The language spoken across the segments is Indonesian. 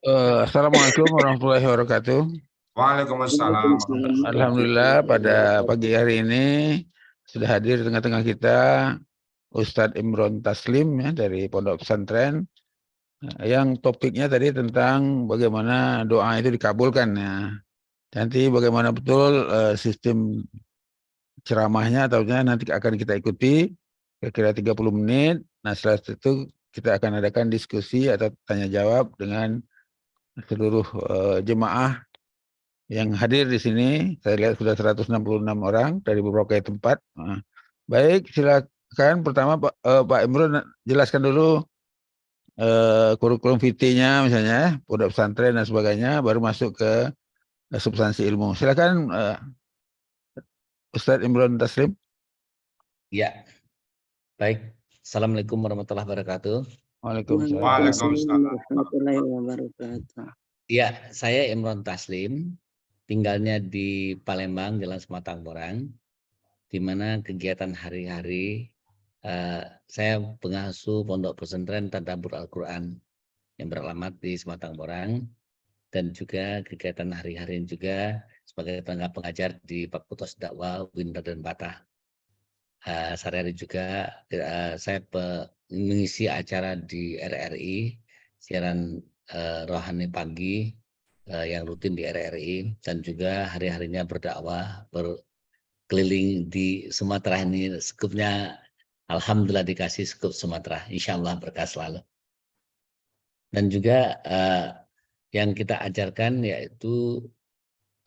Assalamualaikum warahmatullahi wabarakatuh. Waalaikumsalam. Alhamdulillah pada pagi hari ini sudah hadir di tengah-tengah kita Ustadz Imron Taslim ya, dari Pondok Pesantren yang topiknya tadi tentang bagaimana doa itu dikabulkan ya. Nanti bagaimana betul sistem ceramahnya atau nanti akan kita ikuti kira-kira 30 menit. Nah, setelah itu kita akan adakan diskusi atau tanya jawab dengan seluruh jemaah yang hadir di sini. Saya lihat sudah 166 orang dari berbagai tempat. Nah, baik, silakan pertama Pak Imron jelaskan dulu kurikulum VT-nya misalnya, pondok pesantren dan sebagainya, baru masuk ke substansi ilmu. Silakan Ustadz Imron Taslim. Ya, baik. Assalamualaikum warahmatullahi wabarakatuh. Waalaikumsalam. warahmatullahi wabarakatuh. Ya, saya Imron Taslim, tinggalnya di Palembang, Jalan Sematang Borang, di mana kegiatan hari-hari saya pengasuh Pondok Pesantren Tadabbur Al-Quran yang beralamat di Sematang Borang, dan juga kegiatan hari-hari juga sebagai tenaga pengajar di Fakultas Dakwah UIN dan Batah. Sehari-hari juga saya mengisi acara di RRI, siaran rohani pagi yang rutin di RRI, dan juga hari-harinya berdakwah berkeliling di Sumatera ini. Skupnya alhamdulillah dikasih skup Sumatera, insya Allah berkah selalu. Dan juga yang kita ajarkan yaitu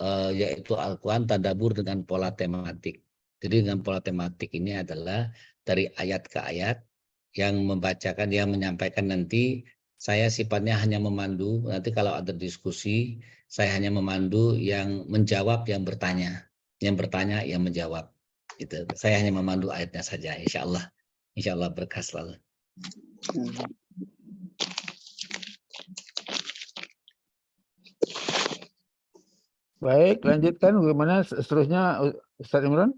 Al-Quran tadabbur dengan pola tematik. Jadi dengan pola tematik ini adalah dari ayat ke ayat yang membacakan, yang menyampaikan. Nanti saya sifatnya hanya memandu. Nanti kalau ada diskusi, saya hanya memandu, yang menjawab yang bertanya, yang bertanya yang menjawab. Gitu. Saya hanya memandu ayatnya saja. Insya Allah berkah selalu. Baik, lanjutkan bagaimana seterusnya Ustadz Imron?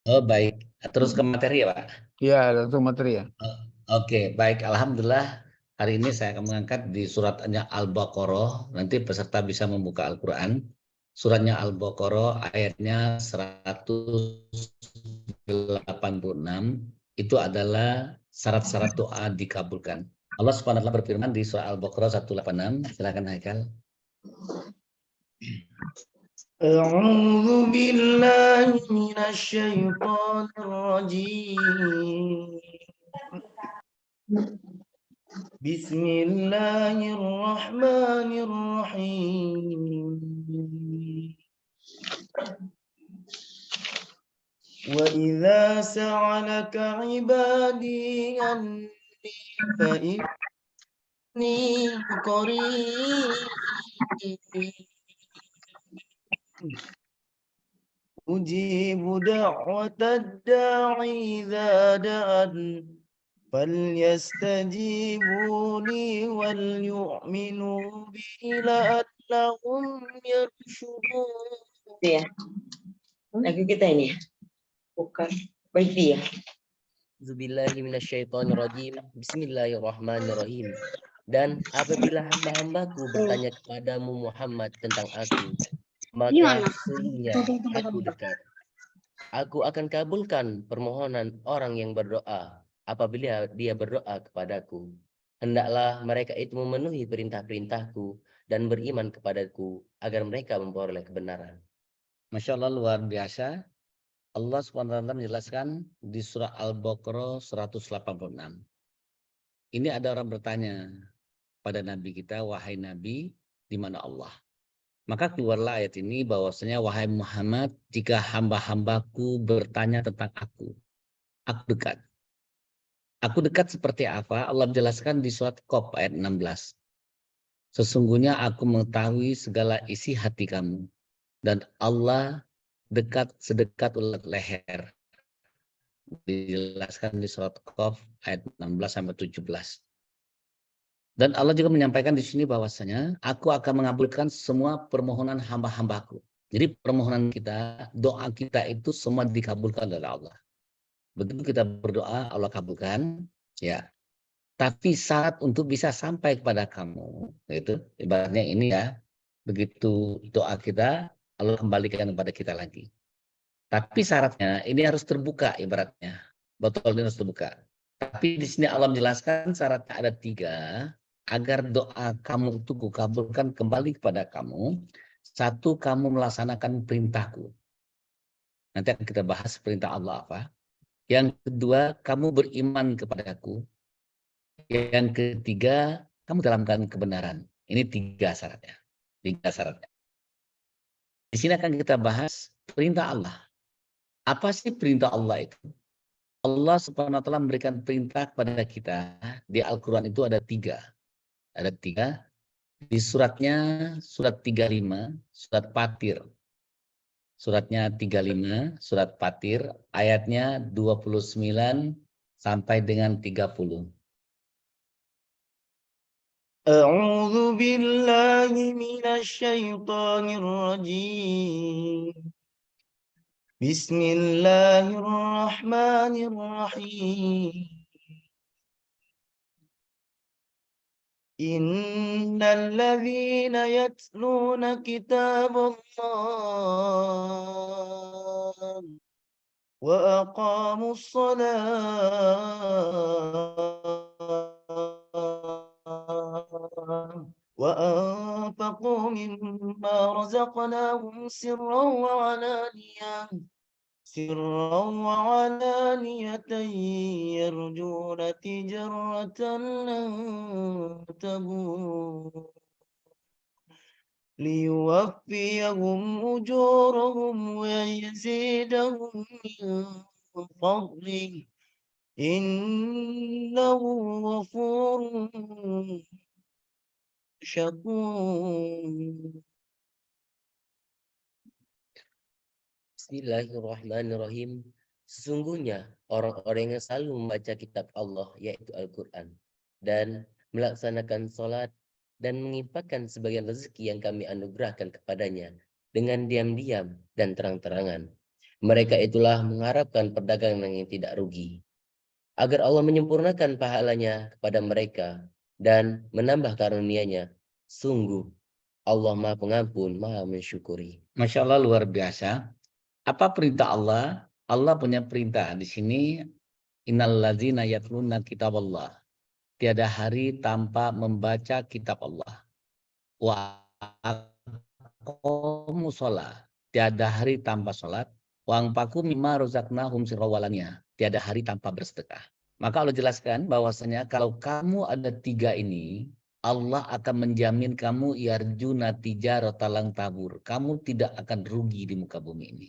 Oh baik, terus ke materi ya Pak? Iya, langsung materi ya. Oke, baik. Alhamdulillah hari ini saya akan mengangkat di suratnya Al-Baqarah. Nanti peserta bisa membuka Al-Quran. Suratnya Al-Baqarah ayatnya 186. Itu adalah syarat-syarat doa dikabulkan. Allah Subhanahu wa taala berfirman di surah Al-Baqarah 186. Silakan Haikal. A'udzu billahi minasy syaithanir rajim. Bismillahirrahmanirrahim. Wa idza sa'alaka 'ibadi anni fa inni qarib ujibu da'watad da'i idza da'an falyastajibu li wal yu'minu bi la'allahum yarshudun. Ya. Lagu kita ini ya? Bukan. Baik ya. Bismillahirrahmanirrahim. Bismillahirrahmanirrahim. Dan apabila hamba-hambaku bertanya kepadamu Muhammad tentang aku, maka sesungguhnya aku dekat. Aku akan kabulkan permohonan orang yang berdoa apabila dia berdoa kepadaku. Hendaklah mereka itu memenuhi perintah-perintahku dan beriman kepadaku agar mereka memperoleh kebenaran. Masya Allah, luar biasa. Allah SWT menjelaskan di surah Al-Baqarah 186. Ini ada orang bertanya pada Nabi kita, wahai Nabi, di mana Allah? Maka keluarlah ayat ini bahwasanya, wahai Muhammad, jika hamba-hambaku bertanya tentang aku dekat. Aku dekat seperti apa? Allah menjelaskan di surat Qaf ayat 16. Sesungguhnya aku mengetahui segala isi hati kamu. Dan Allah dekat sedekat ulat leher. Dijelaskan di surat Qaf ayat 16-17. Dan Allah juga menyampaikan di sini bahwasanya aku akan mengabulkan semua permohonan hamba-hambaku. Jadi permohonan kita, doa kita itu semua dikabulkan oleh Allah. Begitu kita berdoa, Allah kabulkan. Ya. Tapi syarat untuk bisa sampai kepada kamu, itu ibaratnya ini ya, begitu doa kita, Allah kembalikan kepada kita lagi. Tapi syaratnya ini harus terbuka ibaratnya, botol ini harus terbuka. Tapi di sini Allah menjelaskan syaratnya ada 3, agar doa kamu itu kukabulkan kembali kepada kamu. 1, kamu melaksanakan perintahku. Nanti akan kita bahas perintah Allah apa. Yang kedua, kamu beriman kepadaku. Yang ketiga, kamu dalamkan kebenaran. Ini 3 syaratnya. 3 syaratnya. Di sini akan kita bahas perintah Allah. Apa sih perintah Allah itu? Allah Subhanahu wa taala memberikan perintah kepada kita di Al-Qur'an itu ada 3. Ada 3. Di suratnya surat 35, surat Fatir. Suratnya 35, surat Fatir, ayatnya 29 sampai dengan 30. أعوذ بالله من الشيطان الرجيم بسم الله الرحمن الرحيم إن الذين يتلون كتاب الله وأقاموا الصلاة وأنفقوا مما رزقناهم سرا وعلانية يرجون تجارة لن تبور ليوفيهم أجورهم ويزيدهم من فضله إنه غفور شكور. Bismillahirrahmanirrahim. Sesungguhnya orang-orang yang selalu membaca kitab Allah, yaitu Al-Quran, dan melaksanakan sholat dan menginfakkan sebagian rezeki yang kami anugerahkan kepadanya dengan diam-diam dan terang-terangan. Mereka itulah mengharapkan perdagangan yang tidak rugi, agar Allah menyempurnakan pahalanya kepada mereka dan menambah karunia-Nya. Sungguh Allah Maha Pengampun, Maha Mensyukuri. Masya Allah, luar biasa. Apa perintah Allah? Allah punya perintah di sini. Innalladzina yatluna kitaballah. Tiada hari tanpa membaca kitab Allah. Wa aqamu shalah. Tiada hari tanpa salat. Wa anfaqu mimma razaqnahum sirrawalannya. Tiada hari tanpa bersedekah. Maka Allah jelaskan bahwasanya kalau kamu ada 3 ini, Allah akan menjamin kamu yarjuna tijaratan lang tabur. Kamu tidak akan rugi di muka bumi ini.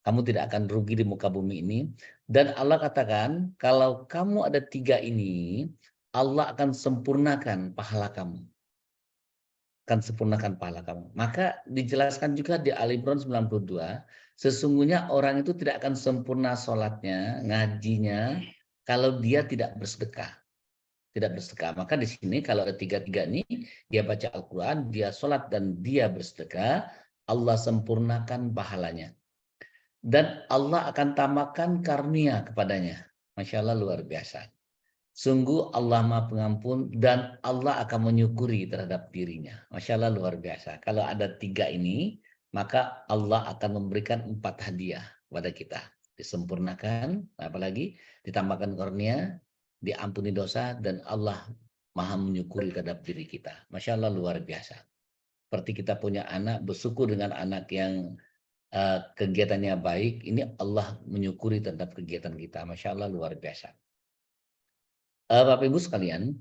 Kamu tidak akan rugi di muka bumi ini. Dan Allah katakan, kalau kamu ada 3 ini, Allah akan sempurnakan pahala kamu. Akan sempurnakan pahala kamu. Maka dijelaskan juga di Ali Imran 92, sesungguhnya orang itu tidak akan sempurna sholatnya, ngajinya, kalau dia tidak bersedekah. Tidak bersedekah. Maka di sini kalau ada 3 ini, dia baca Al-Quran, dia sholat dan dia bersedekah, Allah sempurnakan pahalanya. Dan Allah akan tambahkan karunia kepadanya. Masya Allah, luar biasa. Sungguh Allah Maha Pengampun dan Allah akan menyukuri terhadap dirinya. Masya Allah, luar biasa. Kalau ada 3 ini, maka Allah akan memberikan 4 hadiah kepada kita. Disempurnakan, apalagi ditambahkan karunia, diampuni dosa, dan Allah Maha menyukuri terhadap diri kita. Masya Allah, luar biasa. Seperti kita punya anak, bersyukur dengan anak yang kegiatannya baik, ini Allah menyukuri terhadap kegiatan kita. Masya Allah, luar biasa. Bapak Ibu sekalian,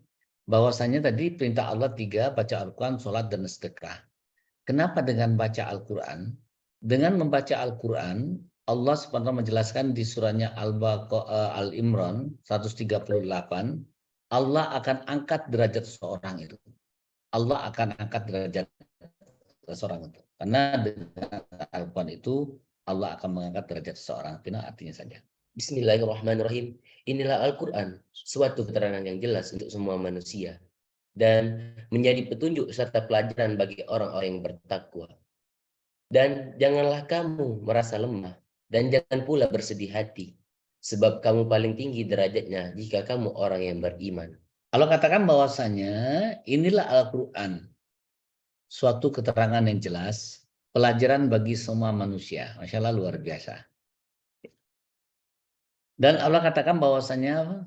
bahwasanya tadi perintah Allah 3, baca Al-Quran, sholat, dan sedekah. Kenapa dengan baca Al-Quran? Dengan membaca Al-Quran, Allah SWT menjelaskan di surahnya Al-Imran 138, Allah akan angkat derajat seseorang itu. Allah akan angkat derajat seseorang itu. Karena dengan Al-Quran itu Allah akan mengangkat derajat seseorang. Itu artinya saja. Bismillahirrahmanirrahim. Inilah Al-Quran, suatu keterangan yang jelas untuk semua manusia dan menjadi petunjuk serta pelajaran bagi orang-orang yang bertakwa. Dan janganlah kamu merasa lemah dan jangan pula bersedih hati sebab kamu paling tinggi derajatnya jika kamu orang yang beriman. Allah katakan bahwasanya inilah Al-Quran, suatu keterangan yang jelas, pelajaran bagi semua manusia. Masya Allah, luar biasa. Dan Allah katakan bahwasanya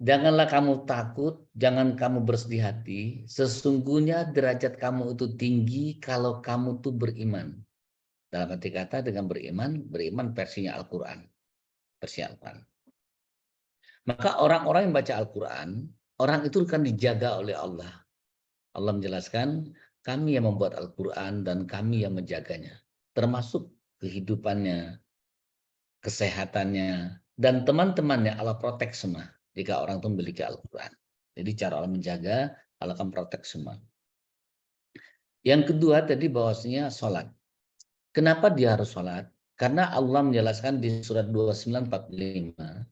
janganlah kamu takut, jangan kamu bersedih hati. Sesungguhnya derajat kamu itu tinggi kalau kamu tuh beriman. Dalam arti kata dengan beriman versinya Al-Quran. Versi Al-Quran. Maka orang-orang yang baca Al-Quran, orang itu akan dijaga oleh Allah. Allah menjelaskan, kami yang membuat Al-Quran dan kami yang menjaganya. Termasuk kehidupannya, kesehatannya, dan teman-temannya Allah protek semua. Jika orang itu memiliki Al-Quran. Jadi cara Allah menjaga, Allah akan protek semua. Yang kedua tadi bahwasanya sholat. Kenapa dia harus sholat? Karena Allah menjelaskan di surat 29:45.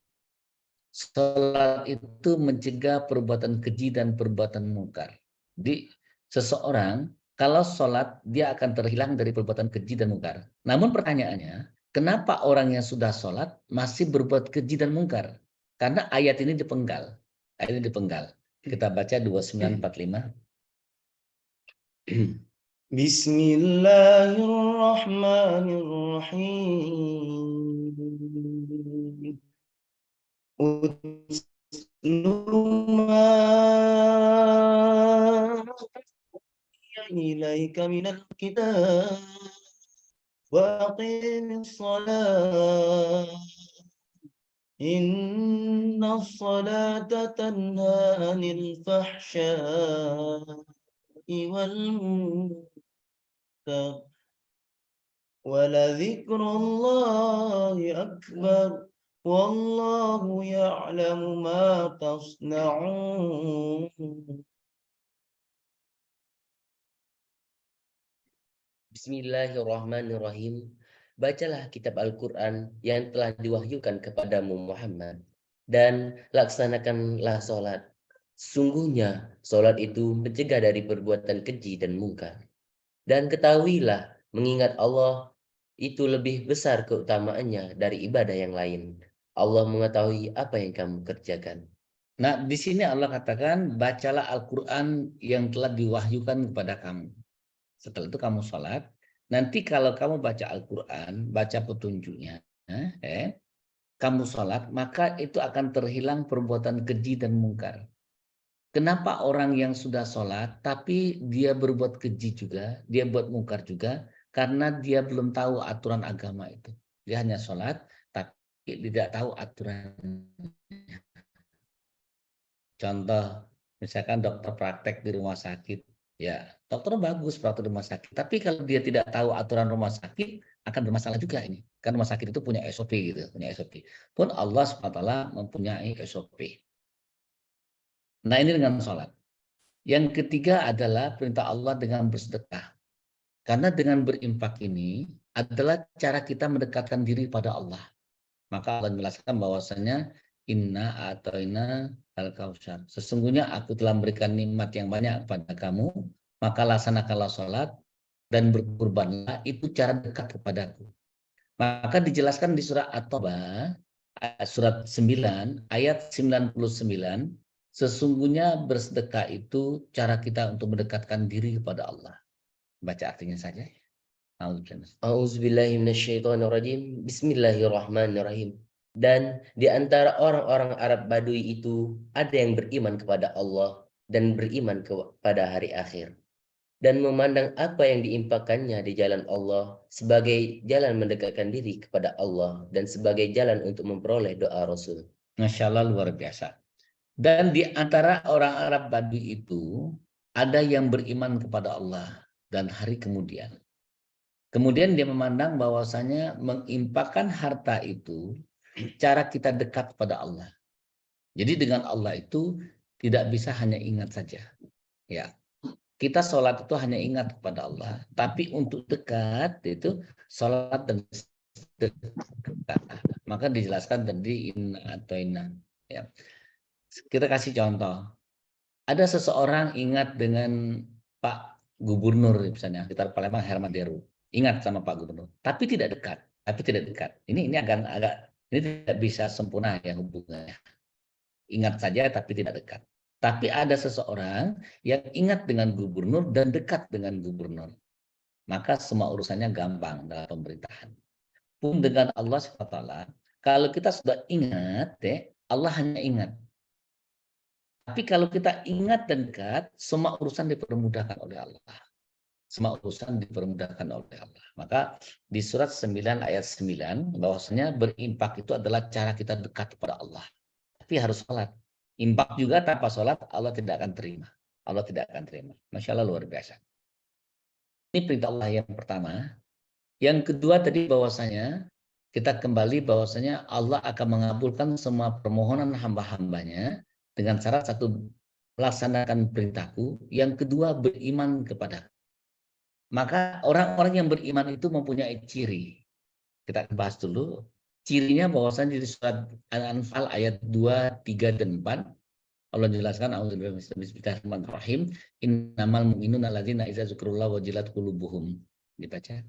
Sholat itu mencegah perbuatan keji dan perbuatan mungkar. Jadi seseorang kalau sholat dia akan terhilang dari perbuatan keji dan mungkar. Namun pertanyaannya, kenapa orang yang sudah sholat masih berbuat keji dan mungkar? Karena ayat ini dipenggal. Ayat ini dipenggal. Kita baca 29:45. Bismillahirrahmanirrahim. إليك من الكتاب وأقم الصلاة إن الصلاة تنهى عن الفحشاء والمنكر ولذكر الله أكبر والله يعلم ما تصنعون. Bismillahirrahmanirrahim. Bacalah kitab Al-Quran yang telah diwahyukan kepadamu Muhammad dan laksanakanlah sholat. Sungguhnya sholat itu mencegah dari perbuatan keji dan mungkar. Dan ketahuilah mengingat Allah itu lebih besar keutamaannya dari ibadah yang lain. Allah mengetahui apa yang kamu kerjakan. Nah, di sini Allah katakan, bacalah Al-Quran yang telah diwahyukan kepada kamu. Setelah itu kamu sholat. Nanti kalau kamu baca Al-Quran, baca petunjuknya, kamu sholat, maka itu akan terhilang perbuatan keji dan mungkar. Kenapa orang yang sudah sholat, tapi dia berbuat keji juga, dia buat mungkar juga, karena dia belum tahu aturan agama itu. Dia hanya sholat, tapi tidak tahu aturan. Contoh, misalkan dokter praktek di rumah sakit, ya dokter bagus praktek di rumah sakit, tapi kalau dia tidak tahu aturan rumah sakit, akan bermasalah juga ini. Kan rumah sakit itu punya SOP gitu, punya SOP. Pun Allah SWT mempunyai SOP. Nah ini dengan sholat. Yang ketiga adalah perintah Allah dengan bersedekah. Karena dengan berinfak ini adalah cara kita mendekatkan diri pada Allah. Maka Allah menjelaskan bahwasanya inna a'tayna al-kautsar. Sesungguhnya aku telah memberikan nikmat yang banyak kepada kamu, maka laksanakanlah sholat dan berkurbanlah, itu cara dekat kepadaku. Maka dijelaskan di surah At-Taubah, surat 9, ayat 99, sesungguhnya bersedekah itu cara kita untuk mendekatkan diri kepada Allah. Baca artinya saja. A'udzubillahi minasyaitonirrajim. Bismillahirrahmanirrahim. Dan di antara orang-orang Arab Badui itu ada yang beriman kepada Allah dan beriman kepada hari akhir, dan memandang apa yang diinfakkannya di jalan Allah sebagai jalan mendekatkan diri kepada Allah dan sebagai jalan untuk memperoleh doa Rasul. Masya Allah, luar biasa. Dan di antara orang Arab Badui itu ada yang beriman kepada Allah dan hari kemudian. Kemudian dia memandang bahwasanya menginfakkan harta itu cara kita dekat kepada Allah. Jadi dengan Allah itu tidak bisa hanya ingat saja. Ya, kita sholat itu hanya ingat kepada Allah. Tapi untuk dekat itu sholat dan dekat. Maka dijelaskan tadi inna atau inna. Ya. Kita kasih contoh. Ada seseorang ingat dengan Pak Gubernur misalnya, sekitar Palembang Herman Deru. Ingat sama Pak Gubernur, tapi tidak dekat. Ini agak Ini tidak bisa sempurna ya hubungannya. Ingat saja tapi tidak dekat. Tapi ada seseorang yang ingat dengan gubernur dan dekat dengan gubernur. Maka semua urusannya gampang dalam pemerintahan. Pun dengan Allah SWT, kalau kita sudah ingat, Allah hanya ingat. Tapi kalau kita ingat dan dekat, semua urusan dipermudahkan oleh Allah. Semua urusan dipermudahkan oleh Allah. Maka di surat 9 ayat 9, bahwasanya berimpak itu adalah cara kita dekat kepada Allah. Tapi harus sholat. Impak juga tanpa sholat, Allah tidak akan terima. Allah tidak akan terima. Masya Allah luar biasa. Ini perintah Allah yang pertama. Yang kedua tadi bahwasanya kita kembali bahwasanya Allah akan mengabulkan semua permohonan hamba-hambanya dengan syarat satu, melaksanakan perintahku. Yang kedua, beriman kepada. Maka orang-orang yang beriman itu mempunyai ciri. Kita bahas dulu. Cirinya bahwasanya di surat Al-Anfal ayat 2, 3, dan 4. Allah jelaskan, Bismillahirrahmanirrahim. Innamal mu'minuna alladzina idza dzikrullah wajilat qulubuhum. Dibaca.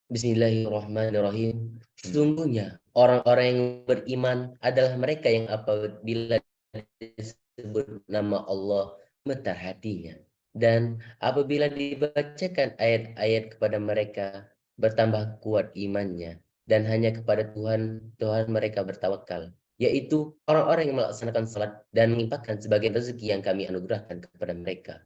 Bismillahirrahmanirrahim. Sesungguhnya orang-orang yang beriman adalah mereka yang apabila disebut nama Allah gemetar hatinya, dan apabila dibacakan ayat-ayat kepada mereka bertambah kuat imannya, dan hanya kepada Tuhan mereka bertawakal, yaitu orang-orang yang melaksanakan salat dan menginfakkan sebagian rezeki yang kami anugerahkan kepada mereka.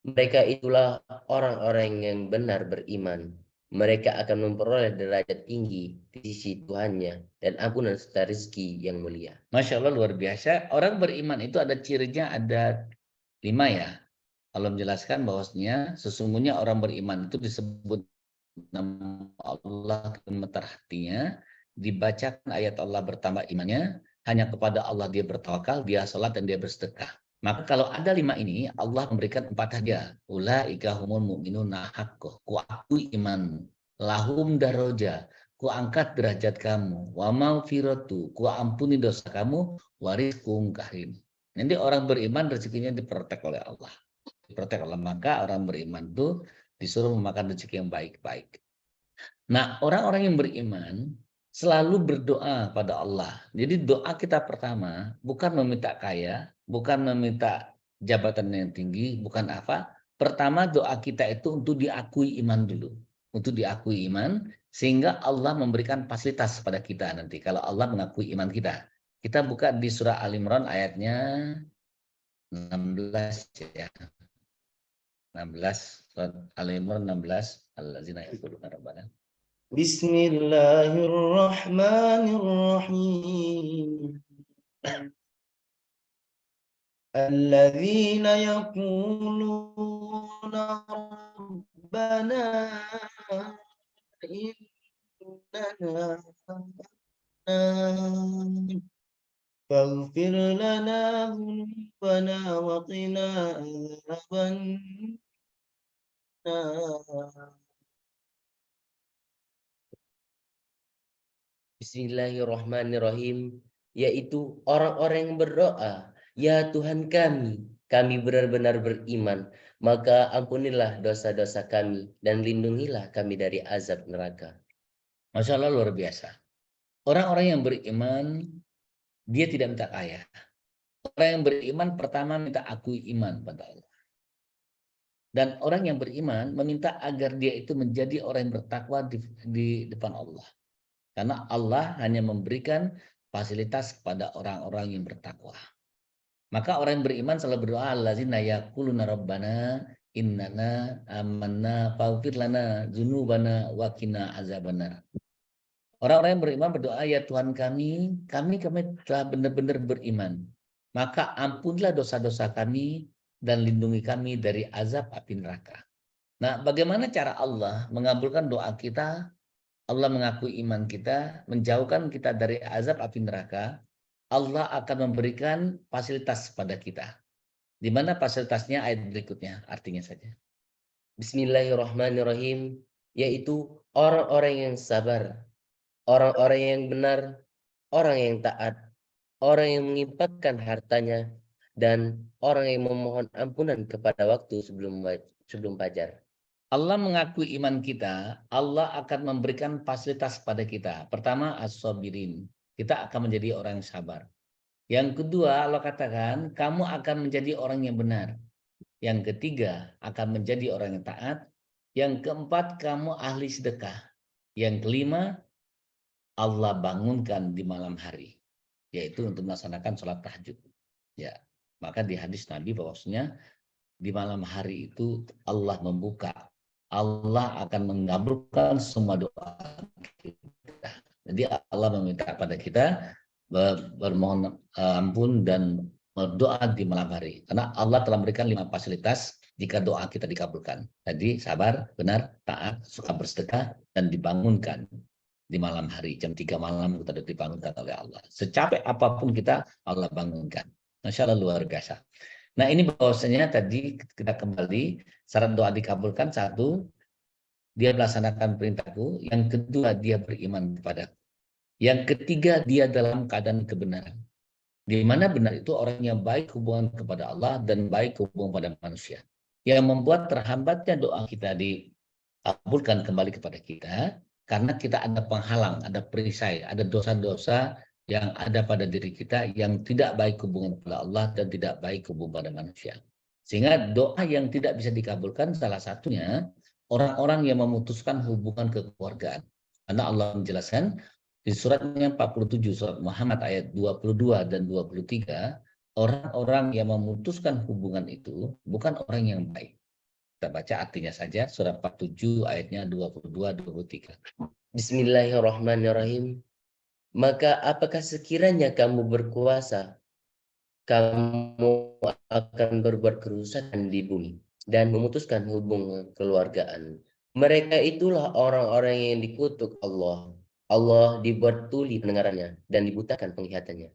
Mereka itulah orang-orang yang benar beriman. Mereka akan memperoleh derajat tinggi di sisi Tuhannya dan ampunan serta rezeki yang mulia. Masya Allah luar biasa. Orang beriman itu ada cirinya, ada 5 ya. Allah menjelaskan bahwasanya sesungguhnya orang beriman itu disebut nama Allah gemetar hatinya, dibacakan ayat Allah bertambah imannya, hanya kepada Allah dia bertawakal, dia sholat dan dia bersedekah. Maka kalau ada 5 ini, Allah memberikan 4 hadiah. Ulaika humul mu'minuna haqqo. Ku akui iman. Lahum daroja. Ku angkat derajat kamu. Wa maghfiratu. Ku ampuni dosa kamu. Warizqum karim. Nanti orang beriman rezekinya diprotek oleh Allah. Diprotek oleh, maka orang beriman itu disuruh memakan rezeki yang baik-baik. Nah, orang-orang yang beriman selalu berdoa pada Allah. Jadi doa kita pertama bukan meminta kaya, bukan meminta jabatan yang tinggi, bukan apa. Pertama doa kita itu untuk diakui iman dulu. Untuk diakui iman, sehingga Allah memberikan fasilitas pada kita nanti. Kalau Allah mengakui iman kita. Kita buka di surah Al-Imran ayatnya 16 ya. 16, surat Al-Imran 16. Allazina yaquluna rabbana. Bismillahirrahmanirrahim. Alladzina yaquluna rabbana innana faghfir lana dhunubana wa qina adzaban nar. Bismillahirrahmanirrahim, yaitu orang-orang yang berdoa, ya Tuhan kami benar-benar beriman, maka ampunilah dosa-dosa kami dan lindungilah kami dari azab neraka. Masya Allah luar biasa. Orang-orang yang beriman, dia tidak minta kaya. Orang yang beriman pertama minta akui iman pada Allah. Dan orang yang beriman meminta agar dia itu menjadi orang yang bertakwa di depan Allah. Karena Allah hanya memberikan fasilitas kepada orang-orang yang bertakwa. Maka orang yang beriman selalu berdoa, allazina yaquluna rabbana innana amanna faghfir lana dzunubana wa qina azabannar. Orang-orang yang beriman berdoa, ya Tuhan kami telah benar-benar beriman. Maka ampunilah dosa-dosa kami dan lindungi kami dari azab api neraka. Nah, bagaimana cara Allah mengabulkan doa kita? Allah mengakui iman kita, menjauhkan kita dari azab api neraka. Allah akan memberikan fasilitas pada kita. Di mana fasilitasnya ayat berikutnya, artinya saja. Bismillahirrahmanirrahim, yaitu orang-orang yang sabar, orang-orang yang benar, orang yang taat, orang yang menginfakkan hartanya, dan orang yang memohon ampunan kepada waktu sebelum fajar. Allah mengakui iman kita, Allah akan memberikan fasilitas pada kita. Pertama, as-sabirin. Kita akan menjadi orang yang sabar. Yang kedua, Allah katakan, kamu akan menjadi orang yang benar. Yang ketiga, akan menjadi orang yang taat. Yang keempat, kamu ahli sedekah. Yang kelima, Allah bangunkan di malam hari, yaitu untuk melaksanakan sholat tahajud. Ya, maka di hadis Nabi bahwasanya di malam hari itu Allah membuka, Allah akan mengabulkan semua doa kita. Jadi Allah meminta kepada kita bermohon ampun dan berdoa di malam hari. Karena Allah telah memberikan 5 fasilitas jika doa kita dikabulkan. Jadi sabar, benar, taat, suka bersedekah, dan dibangunkan di malam hari. Jam 3 malam kita dibangunkan oleh Allah. Secapek apapun kita, Allah bangunkan. Masya Allah, luar biasa. Nah, ini bahwasanya tadi kita kembali syarat doa dikabulkan. 1, dia melaksanakan perintahku. Yang kedua, dia beriman kepadaku. Yang ketiga, dia dalam keadaan kebenaran. Di mana benar itu orang yang baik hubungan kepada Allah dan baik hubungan pada manusia. Yang membuat terhambatnya doa kita dikabulkan kembali kepada kita karena kita ada penghalang, ada perisai, ada dosa-dosa yang ada pada diri kita yang tidak baik hubungan kepada Allah dan tidak baik hubungan pada manusia. Sehingga doa yang tidak bisa dikabulkan salah satunya orang-orang yang memutuskan hubungan kekeluargaan. Karena Allah menjelaskan di suratnya 47, surat Muhammad ayat 22 dan 23, orang-orang yang memutuskan hubungan itu bukan orang yang baik. Kita baca artinya saja, surat 47 ayatnya 22-23. Bismillahirrahmanirrahim. Maka apakah sekiranya kamu berkuasa, kamu akan berbuat kerusakan di bumi dan memutuskan hubungan keluargaan. Mereka itulah orang-orang yang dikutuk Allah. Allah dibuat tuli pendengarannya dan dibutakan penglihatannya.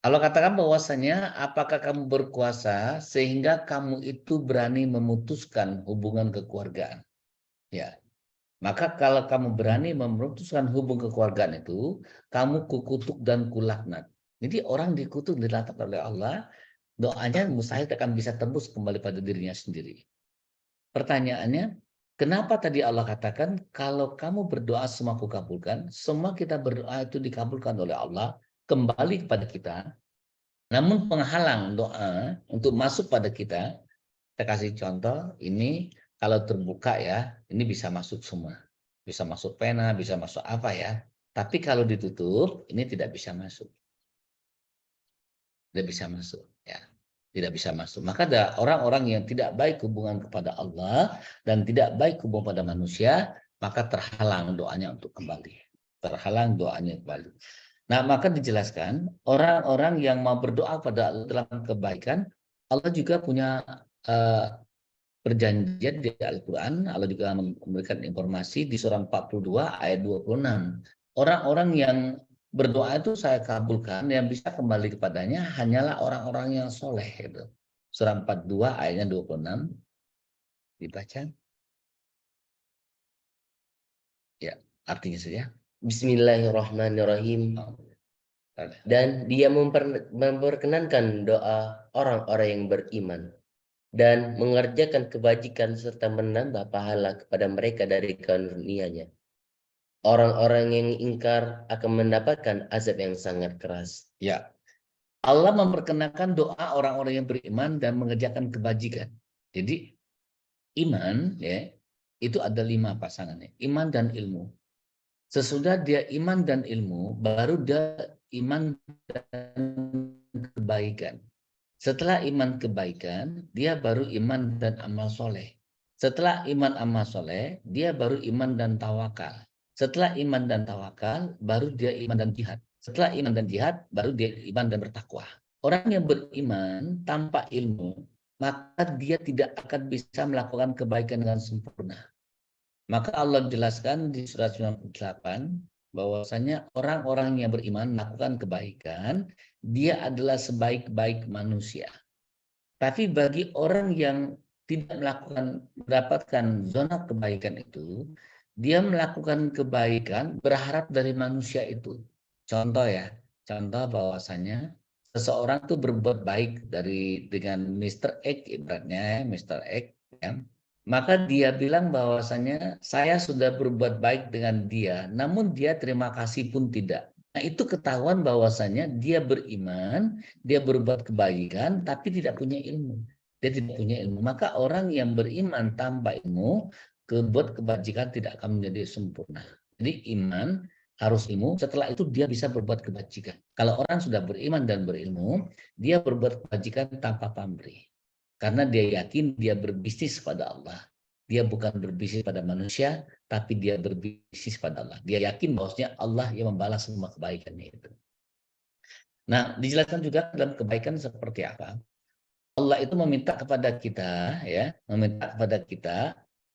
Allah katakan bahwasanya apakah kamu berkuasa sehingga kamu itu berani memutuskan hubungan kekeluargaan. Ya. Maka kalau kamu berani memutuskan hubungan kekeluargaan itu, kamu kukutuk dan kulaknat. Jadi orang dikutuk dilaknat oleh Allah, doanya mustahil akan bisa tembus kembali pada dirinya sendiri. Pertanyaannya, kenapa tadi Allah katakan kalau kamu berdoa semua aku kabulkan, semua kita berdoa itu dikabulkan oleh Allah, kembali kepada kita. Namun penghalang doa untuk masuk pada kita kasih contoh, ini kalau terbuka ya, ini bisa masuk semua. Bisa masuk pena, bisa masuk apa ya. Tapi kalau ditutup, ini tidak bisa masuk. Tidak bisa masuk ya. Tidak bisa masuk. Maka ada orang-orang yang tidak baik hubungan kepada Allah dan tidak baik hubungan pada manusia, maka terhalang doanya untuk kembali. Terhalang doanya kembali. Nah, maka dijelaskan orang-orang yang mau berdoa pada Allah dalam kebaikan, Allah juga punya perjanjian di Al-Quran. Allah juga memberikan informasi di surah 42 ayat 26. Orang-orang yang berdoa itu saya kabulkan, yang bisa kembali kepadanya hanyalah orang-orang yang soleh. Gitu. Surah 42 ayatnya 26. Dibaca. Ya, artinya saja. Bismillahirrahmanirrahim. Dan dia memperkenankan doa orang-orang yang beriman dan mengerjakan kebajikan serta menambah pahala kepada mereka dari karunia-Nya. Orang-orang yang ingkar akan mendapatkan azab yang sangat keras. Ya, Allah memperkenalkan doa orang-orang yang beriman dan mengerjakan kebajikan. Jadi iman ya itu ada 5 pasangannya, iman dan ilmu. Sesudah dia iman dan ilmu, baru dia iman dan kebaikan. Setelah iman kebaikan, dia baru iman dan amal soleh. Setelah iman amal soleh, dia baru iman dan tawakal. Setelah iman dan tawakal, baru dia iman dan jihad. Setelah iman dan jihad, baru dia iman dan bertakwa. Orang yang beriman tanpa ilmu, maka dia tidak akan bisa melakukan kebaikan dengan sempurna. Maka Allah jelaskan di surat 98, bahwasanya orang-orang yang beriman melakukan kebaikan, dia adalah sebaik-baik manusia. Tapi bagi orang yang tidak mendapatkan zona kebaikan itu, dia melakukan kebaikan berharap dari manusia itu. Contoh ya, contoh bahwasanya seseorang tuh berbuat baik dengan Mr. X ibaratnya, Mr. X ya. Maka dia bilang bahwasanya saya sudah berbuat baik dengan dia, namun dia terima kasih pun tidak. Nah, itu ketahuan bahwasanya dia beriman, dia berbuat kebaikan, tapi tidak punya ilmu. Dia tidak punya ilmu. Maka orang yang beriman tanpa ilmu, berbuat kebajikan tidak akan menjadi sempurna. Jadi iman harus ilmu, setelah itu dia bisa berbuat kebajikan. Kalau orang sudah beriman dan berilmu, dia berbuat kebajikan tanpa pamrih. Karena dia yakin dia berbisnis pada Allah. Dia bukan berbisnis pada manusia, tapi dia berbisnis pada Allah. Dia yakin bahwasanya Allah yang membalas semua kebaikannya itu. Nah, dijelaskan juga dalam kebaikan seperti apa. Allah itu meminta kepada kita, ya, meminta kepada kita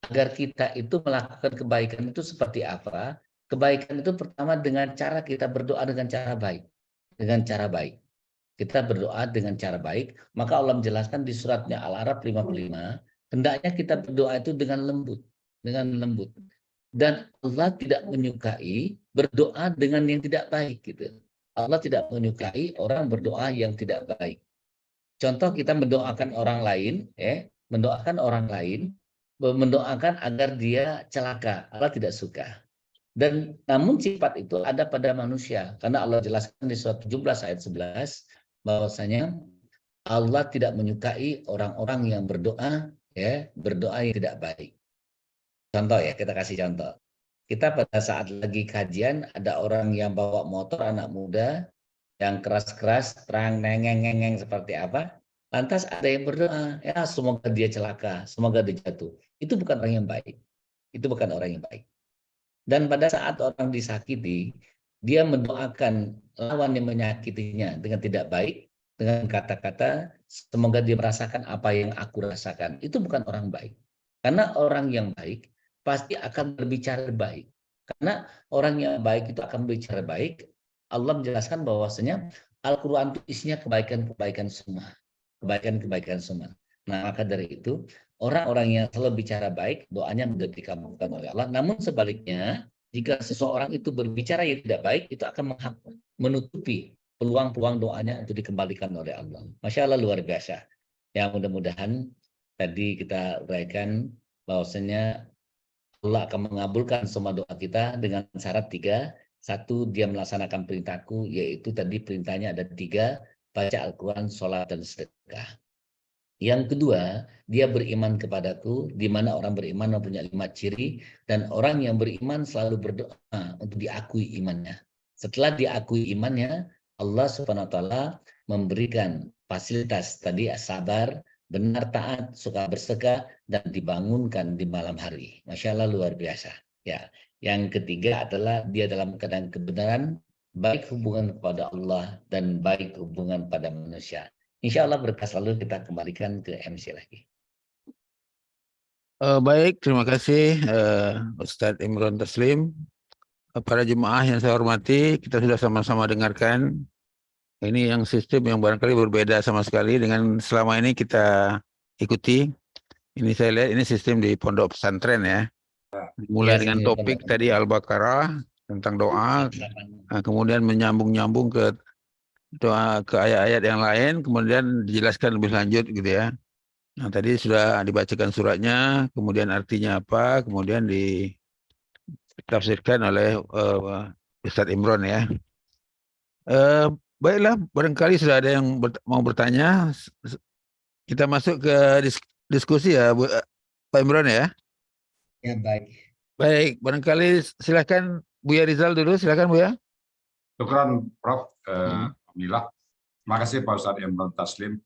agar kita itu melakukan kebaikan itu seperti apa. Kebaikan itu pertama dengan cara kita berdoa dengan cara baik. Dengan cara baik. Kita berdoa dengan cara baik, maka Allah menjelaskan di suratnya Al-A'raf 55, hendaknya kita berdoa itu dengan lembut, Dan Allah tidak menyukai berdoa dengan yang tidak baik gitu. Allah tidak menyukai orang berdoa yang tidak baik. Contoh kita mendoakan orang lain, mendoakan agar dia celaka. Allah tidak suka. Dan namun sifat itu ada pada manusia, karena Allah jelaskan di surat 17 ayat 11 bahwasanya Allah tidak menyukai orang-orang yang berdoa yang tidak baik. Contoh ya, kita kasih contoh. Kita pada saat lagi kajian ada orang yang bawa motor, anak muda yang keras-keras, terang nengeng seperti apa. Lantas ada yang berdoa, ya semoga dia celaka, semoga dia jatuh. Itu bukan orang yang baik. Itu bukan orang yang baik. Dan pada saat orang disakiti, dia mendoakan lawan yang menyakitinya dengan tidak baik, dengan kata-kata, semoga dia merasakan apa yang aku rasakan. Itu bukan orang baik. Karena orang yang baik pasti akan berbicara baik. Karena orang yang baik itu akan berbicara baik. Allah menjelaskan bahwasanya Al-Quran itu isinya kebaikan-kebaikan semua. Kebaikan-kebaikan semua. Nah, maka dari itu, orang-orang yang selalu bicara baik, doanya mudah dikabulkan oleh Allah. Namun sebaliknya, jika seseorang itu berbicara yang tidak baik, itu akan menutupi peluang-peluang doanya untuk dikembalikan oleh Allah. Masya Allah, luar biasa. Ya, mudah-mudahan tadi kita uraikan bahwasanya Allah akan mengabulkan semua doa kita dengan syarat 3. 1, dia melaksanakan perintahku, yaitu tadi perintahnya ada 3, baca Al-Quran, sholat, dan sedekah. Yang kedua, dia beriman kepadaku, di mana orang beriman mempunyai 5 ciri, dan orang yang beriman selalu berdoa untuk diakui imannya. Setelah diakui imannya, Allah SWT memberikan fasilitas tadi sabar, benar taat, suka bersedekah, dan dibangunkan di malam hari. Masya Allah, luar biasa. Ya, yang ketiga adalah dia dalam keadaan kebenaran, baik hubungan kepada Allah dan baik hubungan pada manusia. Insya Allah berkah selalu, kita kembalikan ke MC lagi. Baik, terima kasih Ustadz Imron Taslim. Para jemaah yang saya hormati, kita sudah sama-sama dengarkan. Ini yang sistem yang barangkali berbeda sama sekali dengan selama ini kita ikuti. Ini saya lihat ini sistem di pondok pesantren ya. Mulai dengan topik tadi Al-Baqarah tentang doa, kemudian menyambung-nyambung ke doa ke ayat-ayat yang lain, kemudian dijelaskan lebih lanjut gitu ya. Nah, tadi sudah dibacakan suratnya, kemudian artinya apa, kemudian ditafsirkan oleh Ustadz Imron ya. Baiklah, barangkali sudah ada yang mau bertanya. Kita masuk ke diskusi ya, Pak Imron ya. Ya, baik. Baik, barangkali silakan Buya Rizal dulu, silakan Buya. Syukran Prof. Alhamdulillah. Terima kasih Pak Ustadz Imron Taslim.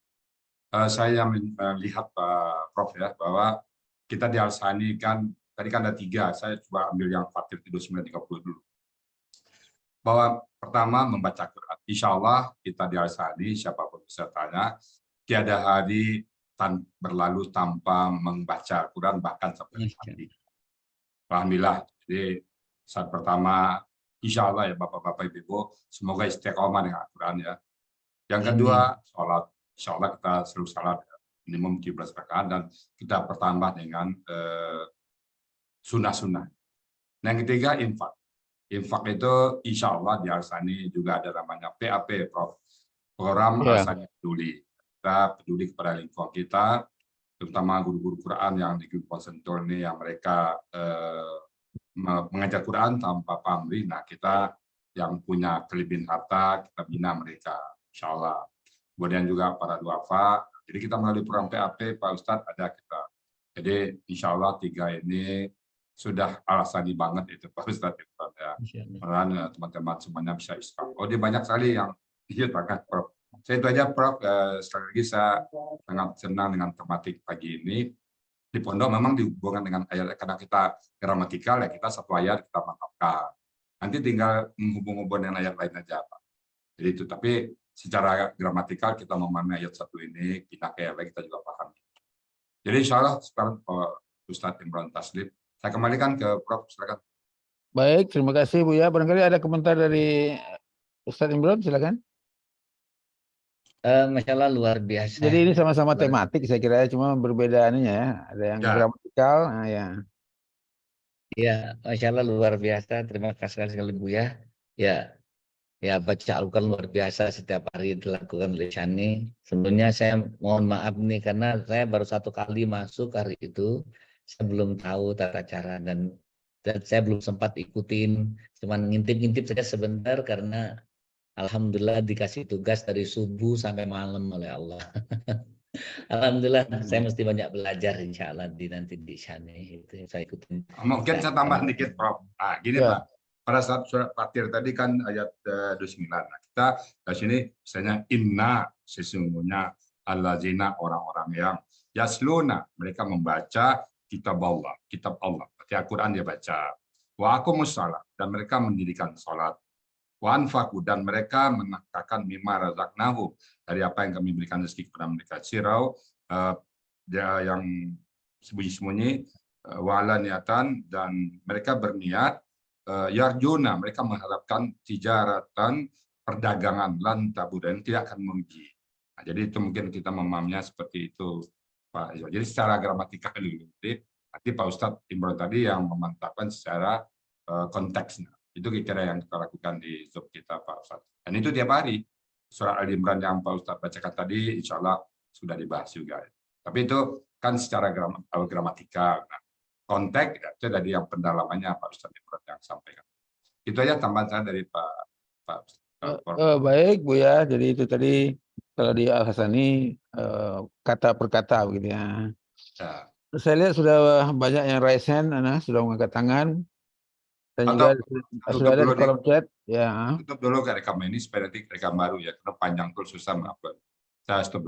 Saya melihat Pak Prof ya, bahwa kita di Al-Sani kan, tadi kan ada 3, saya coba ambil yang Fatir 2930 dulu. Bahwa pertama membaca Quran. Insya Allah kita di Al-Sani, siapapun bisa tanya, tiada hari berlalu tanpa membaca Quran, bahkan sampai mati. Alhamdulillah. Jadi saat pertama, insya Allah ya Bapak-Bapak Ibu, semoga istiqomah dengan Al-Quran ya. Yang kedua, sholat. Insya Allah kita selalu salat minimum 17 rakaat dan kita bertambah dengan sunnah-sunnah. Yang ketiga, infak. Infak itu insya Allah di Al-Sani juga ada namanya PAP, Prof. Program Al-Sani Peduli. Kita peduli kepada lingkungan kita, terutama guru-guru Quran yang di Grup Sentul ini yang mereka mengajar Quran tanpa pamrih. Nah, kita yang punya kelebihan harta, kita bina mereka, insya Allah. Kemudian juga para duafa. Jadi kita melalui program PAP, Pak Ustadz, ada kita. Jadi insya Allah 3 ini sudah alasani banget itu Pak Ustadz. Ya. Mudah-mudahan teman-teman semuanya bisa Islam. Oh, dia banyak sekali yang banget, Prof. Saya itu aja, Prof. Sekali lagi saya sangat senang dengan tematik pagi ini. Di pondok memang dihubungkan dengan ayat, karena kita gramatikal ya kita satu ayat kita mantapkan. Nanti tinggal menghubung-hubung dengan ayat lain aja, Pak. Jadi itu, tapi secara gramatikal kita memahami ayat 1 ini, kita kayak lain kita juga paham. Jadi insya Allah sekarang Ustadz Imron Taslim, saya kembalikan ke Prof. Silakan. Baik, terima kasih Buya. Barangkali ada komentar dari Ustadz Imron, silakan. Masya Allah luar biasa. Jadi ini sama-sama tematik saya kira, cuma berbeda ininya ya. Ada yang gramatikal, nah ya. Ya, Masya Allah luar biasa. Terima kasih sekali Buya. Ya baca Al-Quran luar biasa setiap hari dilakukan oleh Shani. Sebelumnya saya mohon maaf nih karena saya baru 1 kali masuk hari itu. Saya belum tahu tata cara dan saya belum sempat ikutin. Cuman ngintip-ngintip saja sebentar karena alhamdulillah dikasih tugas dari subuh sampai malam oleh Allah. Alhamdulillah saya mesti banyak belajar insya Allah nanti di Shani itu saya ikutin. Mungkin saya tambah dikit, Prof. Nah, gini Pak. Pada saat surat Fatir tadi kan ayat 29. Nah, kita di sini misalnya inna sesungguhnya allazina orang-orang yang yasluna mereka membaca kitab Allah. Berarti Al-Qur'an dia baca. Wa aqumus shalah dan mereka mendirikan salat. Wa anfaqu dan mereka menafkahkan mimma razaqnahu dari apa yang kami berikan rezeki kepada mereka. Sirau yang sembunyi-sembunyi wala niatan dan mereka berniat yarjuna mereka mengharapkan tijaratan perdagangan lan tabudan tidak akan merugi. Nah, jadi itu mungkin kita memahaminya seperti itu Pak. Jadi secara gramatikal dulu. Nanti Pak Ustadz Imron tadi yang memantapkan secara konteksnya. Itu kira-kira yang kita lakukan di Zoom kita Pak Ustadz. Dan itu tiap hari. Surah Al-Imran yang Pak Ustadz bacakan tadi insya Allah sudah dibahas juga. Tapi itu kan secara gramatikal. Nah, konteks itu dari yang pendalamannya Pak Ustadz Imron yang sampaikan. Itu aja tambahan saya dari Pak. Baik Buya, jadi itu tadi kalau di Al-Hasani kata per kata begitu ya. Saya lihat sudah banyak yang raise hand, sudah mengangkat tangan dan juga sudah ada di kolom chat. Ya. Tutup dulu ke rekam ini supaya nanti rekam baru ya, karena panjang terus susah maaf. Saya stop dulu.